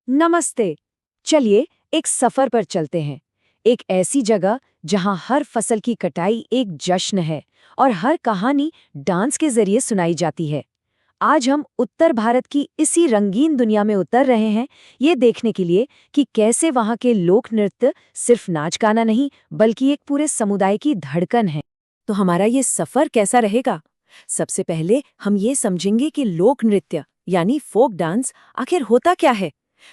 नमस्ते। चलिए एक सफर पर चलते हैं। एक ऐसी जगह जहां हर फसल की कटाई एक जश्न है और हर कहानी डांस के जरिए सुनाई जाती है। आज हम उत्तर भारत की इसी रंगीन दुनिया में उतर रहे हैं, ये देखने के लिए कि कैसे वहां के लोक नृत्य सिर्फ नाच गाना नहीं बल्कि एक पूरे समुदाय की धड़कन है। तो हमारा ये सफर कैसा रहेगा? सबसे पहले हम ये समझेंगे कि लोक नृत्य यानी फोक डांस आखिर होता क्या है।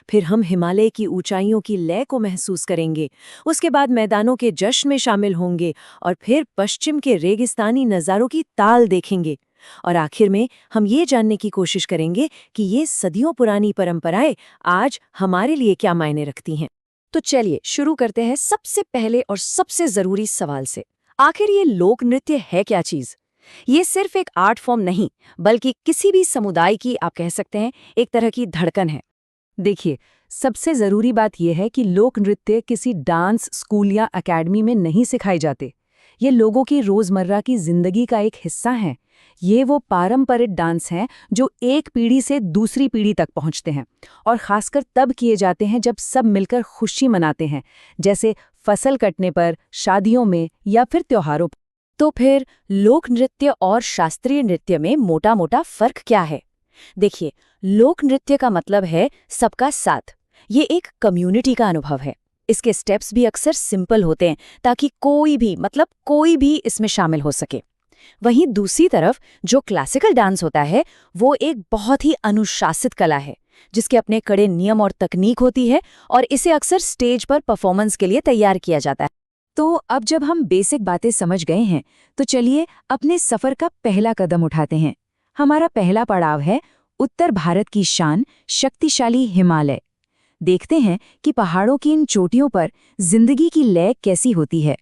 फिर हम हिमालय की ऊंचाइयों की लय को महसूस करेंगे। उसके बाद मैदानों के जश्न में शामिल होंगे और फिर पश्चिम के रेगिस्तानी नज़ारों की ताल देखेंगे। और आखिर में हम ये जानने की कोशिश करेंगे कि ये सदियों पुरानी परंपराएं आज हमारे लिए क्या मायने रखती हैं। तो चलिए शुरू करते हैं सबसे पहले और सबसे जरूरी सवाल से। आखिर ये लोक नृत्य है क्या चीज? ये सिर्फ एक आर्ट फॉर्म नहीं, बल्कि किसी भी समुदाय की, आप कह सकते हैं, एक तरह की धड़कन है। देखिए, सबसे जरूरी बात यह है कि लोक नृत्य किसी डांस स्कूल या एकेडमी में नहीं सिखाए जाते। ये लोगों की रोजमर्रा की जिंदगी का एक हिस्सा है। ये वो पारंपरिक डांस हैं जो एक पीढ़ी से दूसरी पीढ़ी तक पहुंचते हैं और खासकर तब किए जाते हैं जब सब मिलकर खुशी मनाते हैं, जैसे फसल कटने पर, शादियों में या फिर त्योहारों पर। तो फिर लोक नृत्य और शास्त्रीय नृत्य में मोटा मोटा फर्क क्या है? देखिए, लोक नृत्य का मतलब है सबका साथ। ये एक कम्युनिटी का अनुभव है। इसके स्टेप्स भी अक्सर सिंपल होते हैं ताकि कोई भी इसमें शामिल हो सके। वहीं दूसरी तरफ जो क्लासिकल डांस होता है वो एक बहुत ही अनुशासित कला है, जिसके अपने कड़े नियम और तकनीक होती है और इसे अक्सर स्टेज पर परफॉर्मेंस के लिए तैयार किया जाता है। तो अब जब हम बेसिक बातें समझ गए हैं, तो चलिए अपने सफर का पहला कदम उठाते हैं। हमारा पहला पड़ाव है उत्तर भारत की शान, शक्तिशाली हिमालय। देखते हैं कि पहाड़ों की इन चोटियों पर जिंदगी की लय कैसी होती है।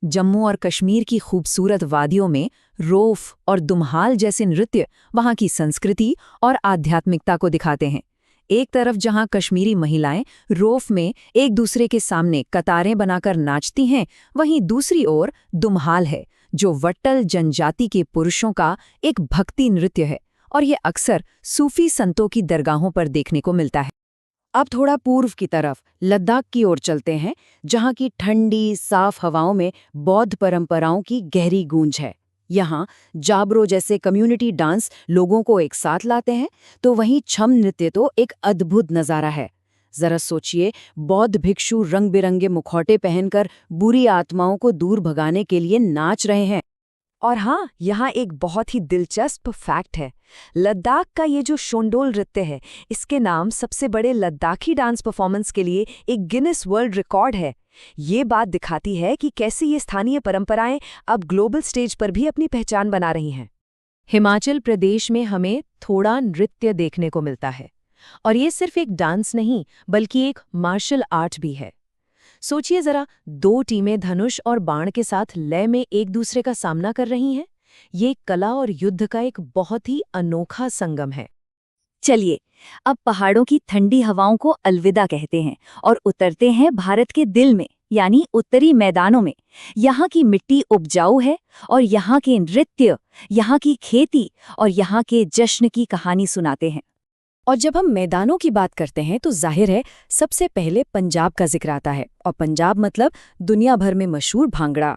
जम्मू और कश्मीर की खूबसूरत वादियों में रोफ और दुम्हाल जैसे नृत्य वहां की संस्कृति और आध्यात्मिकता को दिखाते हैं। एक तरफ जहां कश्मीरी महिलाएं रोफ में एक दूसरे के सामने कतारें बनाकर नाचती हैं, वहीं दूसरी ओर दुम्हाल है, जो वट्टल जनजाति के पुरुषों का एक भक्ति नृत्य है और ये अक्सर सूफी संतों की दरगाहों पर देखने को मिलता है। अब थोड़ा पूर्व की तरफ लद्दाख की ओर चलते हैं, जहां की ठंडी साफ हवाओं में बौद्ध परंपराओं की गहरी गूंज है। यहाँ जाबरो जैसे कम्युनिटी डांस लोगों को एक साथ लाते हैं, तो वहीं छम नृत्य तो एक अद्भुत नज़ारा है। जरा सोचिए, बौद्ध भिक्षु रंग बिरंगे मुखौटे पहनकर बुरी आत्माओं को दूर भगाने के लिए नाच रहे हैं। और हाँ, यहाँ एक बहुत ही दिलचस्प फैक्ट है। लद्दाख का ये जो शोंडोल नृत्य है, इसके नाम सबसे बड़े लद्दाखी डांस परफॉर्मेंस के लिए एक गिनेस वर्ल्ड रिकॉर्ड है। ये बात दिखाती है कि कैसे ये स्थानीय परंपराएं अब ग्लोबल स्टेज पर भी अपनी पहचान बना रही हैं। हिमाचल प्रदेश में हमें थोड़ा नृत्य देखने को मिलता है, और ये सिर्फ एक डांस नहीं बल्कि एक मार्शल आर्ट भी है। सोचिए जरा, दो टीमें धनुष और बाण के साथ लय में एक दूसरे का सामना कर रही हैं। ये कला और युद्ध का एक बहुत ही अनोखा संगम है। चलिए, अब पहाड़ों की ठंडी हवाओं को अलविदा कहते हैं और उतरते हैं भारत के दिल में, यानी उत्तरी मैदानों में। यहाँ की मिट्टी उपजाऊ है और यहाँ के नृत्य, यहाँ की खेती और यहाँ के जश्न की कहानी सुनाते हैं। और जब हम मैदानों की बात करते हैं तो जाहिर है सबसे पहले पंजाब का जिक्र आता है। और पंजाब मतलब दुनिया भर में मशहूर भांगड़ा।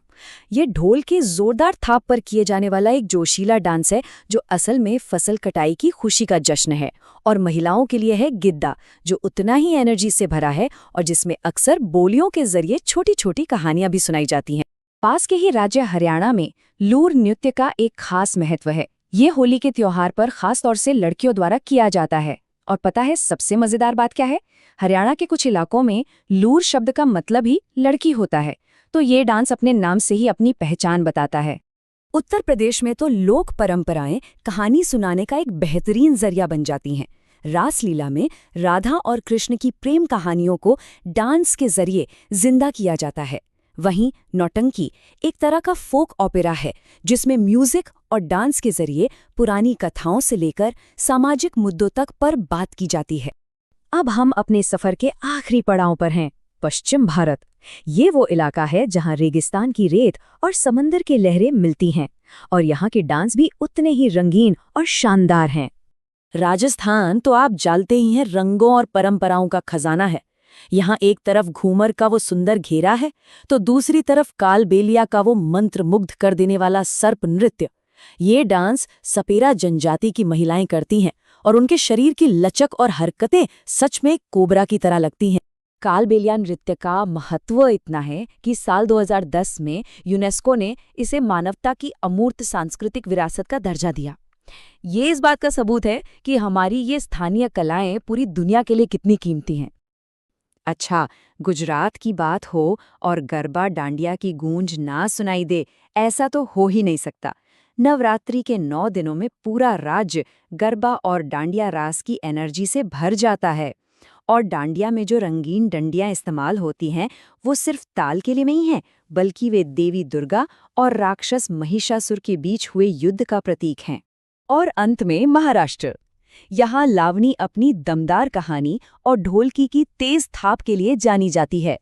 ये ढोल के जोरदार थाप पर किए जाने वाला एक जोशीला डांस है, जो असल में फसल कटाई की खुशी का जश्न है। और महिलाओं के लिए है गिद्दा, जो उतना ही एनर्जी से भरा है और जिसमें अक्सर बोलियों के जरिए छोटी छोटी कहानियां भी सुनाई जाती हैं। पास के ही राज्य हरियाणा में लूर नृत्य का एक खास महत्व है। ये होली के त्योहार पर खास तौर से लड़कियों द्वारा किया जाता है। और पता है सबसे मजेदार बात क्या है? हरियाणा के कुछ इलाकों में लूर शब्द का मतलब ही लड़की होता है। तो ये डांस अपने नाम से ही अपनी पहचान बताता है। उत्तर प्रदेश में तो लोक परंपराएं कहानी सुनाने का एक बेहतरीन जरिया बन जाती हैं। रासलीला में राधा और कृष्ण की प्रेम कहानियों को डांस के जरिए जिंदा किया जाता है। वहीं नौटंकी एक तरह का फोक ओपेरा है, जिसमें म्यूजिक और डांस के जरिए पुरानी कथाओं से लेकर सामाजिक मुद्दों तक पर बात की जाती है। अब हम अपने सफर के आखिरी पड़ाव पर हैं, पश्चिम भारत। ये वो इलाका है जहां रेगिस्तान की रेत और समंदर की लहरें मिलती हैं, और यहाँ के डांस भी उतने ही रंगीन और शानदार हैं। राजस्थान तो आप जानते ही हैं, रंगों और परंपराओं का खजाना है। यहाँ एक तरफ घूमर का वो सुंदर घेरा है, तो दूसरी तरफ कालबेलिया का वो मंत्रमुग्ध कर देने वाला सर्प नृत्य। ये डांस सपेरा जनजाति की महिलाएं करती हैं और उनके शरीर की लचक और हरकतें सच में कोबरा की तरह लगती हैं। कालबेलिया नृत्य का महत्व इतना है कि साल 2010 में यूनेस्को ने इसे मानवता की अमूर्त सांस्कृतिक विरासत का दर्जा दिया। ये इस बात का सबूत है कि हमारी ये स्थानीय कलाएं पूरी दुनिया के लिए कितनी कीमती हैं। अच्छा, गुजरात की बात हो और गरबा डांडिया की गूंज ना सुनाई दे, ऐसा तो हो ही नहीं सकता। नवरात्रि के 9 दिनों में पूरा राज्य गरबा और डांडिया रास की एनर्जी से भर जाता है। और डांडिया में जो रंगीन डंडियां इस्तेमाल होती हैं, वो सिर्फ ताल के लिए नहीं है, बल्कि वे देवी दुर्गा और राक्षस महिषासुर के बीच हुए युद्ध का प्रतीक हैं। और अंत में महाराष्ट्र। यहाँ लावनी अपनी दमदार कहानी और ढोलकी की तेज थाप के लिए जानी जाती है।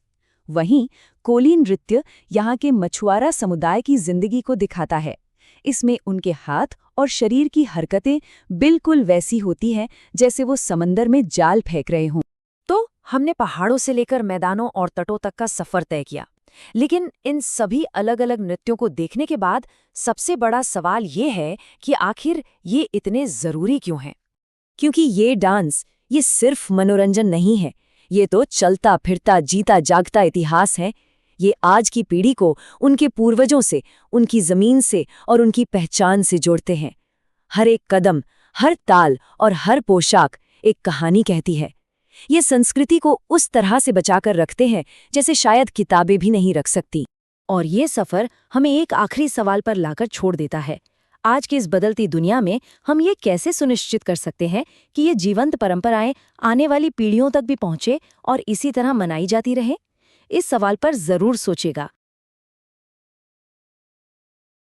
वहीं कोली नृत्य यहाँ के मछुआरा समुदाय की जिंदगी को दिखाता है। इसमें उनके हाथ और शरीर की हरकतें बिल्कुल वैसी होती हैं जैसे वो समंदर में जाल फेंक रहे हों। तो हमने पहाड़ों से लेकर मैदानों और तटों तक का सफर तय किया, लेकिन इन सभी अलग अलग नृत्यों को देखने के बाद सबसे बड़ा सवाल ये है कि आखिर ये इतने जरूरी क्यों हैं? क्योंकि ये डांस ये सिर्फ मनोरंजन नहीं है, ये तो चलता फिरता जीता जागता इतिहास है। ये आज की पीढ़ी को उनके पूर्वजों से, उनकी जमीन से और उनकी पहचान से जोड़ते हैं। हर एक कदम, हर ताल और हर पोशाक एक कहानी कहती है। ये संस्कृति को उस तरह से बचाकर रखते हैं जैसे शायद किताबें भी नहीं रख सकती। और ये सफ़र हमें एक आखिरी सवाल पर लाकर छोड़ देता है। आज की इस बदलती दुनिया में हम ये कैसे सुनिश्चित कर सकते हैं कि ये जीवंत परंपराएं आने वाली पीढ़ियों तक भी पहुंचे और इसी तरह मनाई जाती रहे? इस सवाल पर जरूर सोचिएगा।